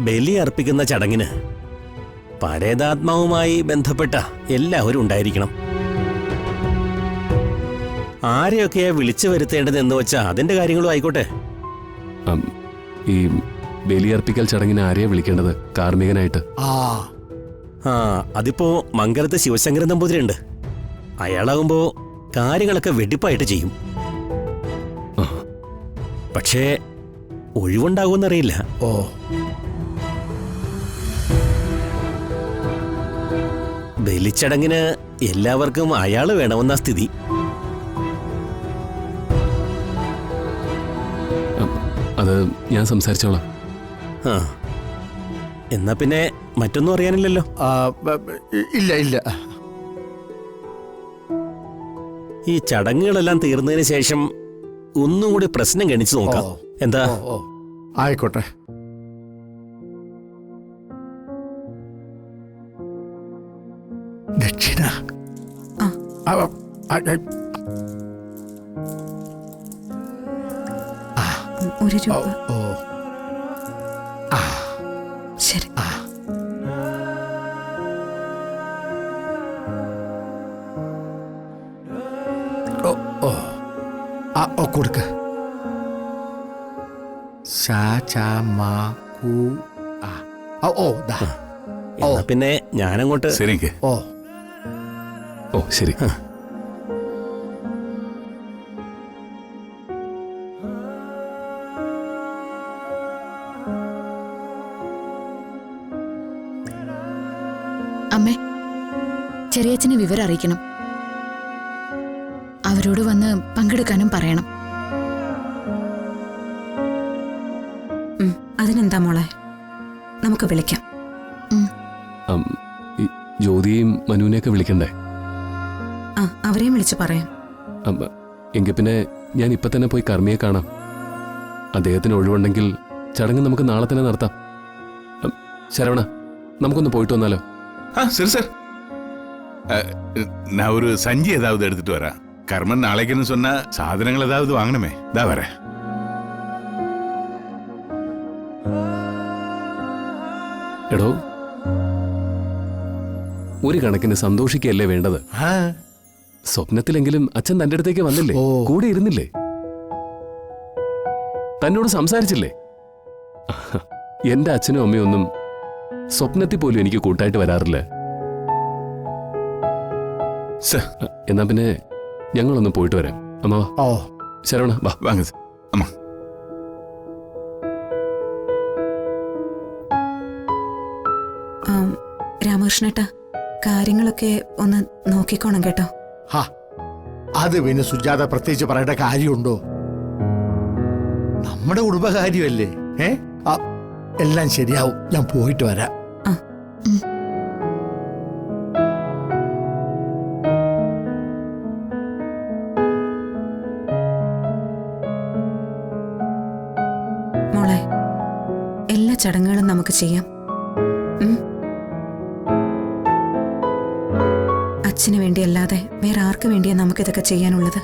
ബലി അർപ്പിക്കുന്ന ചടങ്ങിന് പരേതാത്മാവുമായി ബന്ധപ്പെട്ട എല്ലാവരും ഉണ്ടായിരിക്കണം. ആരെയൊക്കെയാ വിളിച്ചു വരുത്തേണ്ടതെന്ന് വെച്ചാ അതിന്റെ കാര്യങ്ങളും ആയിക്കോട്ടെ. ഈ ബലിയർപ്പിക്കൽ ചടങ്ങിന് ആരെയാ വിളിക്കേണ്ടത് കാർമ്മികനായിട്ട്? അതിപ്പോ മംഗലത്ത് ശിവശങ്കരൻ നമ്പൂതിരിയുണ്ട്. അയാളാകുമ്പോ കാര്യങ്ങളൊക്കെ വെടിപ്പായിട്ട് ചെയ്യും. പക്ഷേ ഒഴിവുണ്ടാകുമെന്നറിയില്ല. ബലിച്ചടങ്ങിന് എല്ലാവർക്കും അയാള് വേണമെന്ന സ്ഥിതി. അത് ഞാൻ സംസാരിച്ചോളാം. എന്നാ പിന്നെ മറ്റൊന്നും അറിയാനില്ലല്ലോ. ഇല്ല ഇല്ല. ഈ ചടങ്ങുകളെല്ലാം തീർന്നതിന് ശേഷം ഒന്നും കൂടി പ്രശ്നം ഗണിച്ചു നോക്കാം. എന്താ? ആയിക്കോട്ടെ. ദക്ഷിണ ₹1. ശരി. കൊടുക്ക. പിന്നെ ഞാനങ്ങോട്ട്. ശരിക്ക്. ശരി. അമ്മേ, ചെറിയച്ഛനെ വിവരം അറിയിക്കണം. അവരോട് വന്ന് പങ്കെടുക്കാനും പറയണം. അതിനെന്താ മോളെ, നമുക്ക് വിളിക്കാം. ജ്യോതിയും മനുവിനെയൊക്കെ വിളിക്കണ്ടേ? അവരെയും വിളിച്ചു പറയാം. എങ്കിൽ പിന്നെ ഞാൻ ഇപ്പൊ തന്നെ പോയി കർമ്മിയെ കാണാം. അദ്ദേഹത്തിന് ഒഴിവുണ്ടെങ്കിൽ ചടങ്ങ് നമുക്ക് നാളെ തന്നെ നടത്താം. ശരവണ, നമുക്കൊന്ന് പോയിട്ട് വന്നാലോ? சரி சார், நான் ஒரு சஞ்சி ஏதாவது எடுத்துட்டு வரேன். கர்மன் நாளைக்குன்னு சொன்னா சாதனங்கள் ஏதாவது வாங்கணுமே. தா வரேன். എടോ, ഒരു കണക്കിന് സന്തോഷിക്കല്ലേ വേണ്ടത്. സ്വപ്നത്തിലെങ്കിലും അച്ഛൻ തന്റെ അടുത്തേക്ക് വന്നില്ലേ? കൂടെ ഇരുന്നില്ലേ? തന്നോട് സംസാരിച്ചില്ലേ? എന്റെ അച്ഛനും അമ്മയും ഒന്നും സ്വപ്നത്തിൽ പോലും എനിക്ക് കൂട്ടായിട്ട് വരാറില്ല. എന്നാ പിന്നെ ഞങ്ങളൊന്ന് പോയിട്ട് വരാം. അമ്മാവാ. ശരവണ, വാ. வாங்க அம்மா. രാമകൃഷ്ണേട്ടാ, കാര്യങ്ങളൊക്കെ ഒന്ന് നോക്കിക്കോണം കേട്ടോ. അത് പിന്നെ സുജാത പ്രത്യേകിച്ച് പറയേണ്ട കാര്യമുണ്ടോ? നമ്മുടെ കുടുംബകാര്യമല്ലേ. എല്ലാം ശരിയാവും. ഞാൻ പോയിട്ട് വരാം. മോളെ, എല്ലാ ചടങ്ങുകളും നമുക്ക് ചെയ്യാം. അച്ഛന് വേണ്ടിയല്ലാതെ വേറെ ആർക്ക് വേണ്ടിയാ നമുക്കിതൊക്കെ ചെയ്യാനുള്ളത്?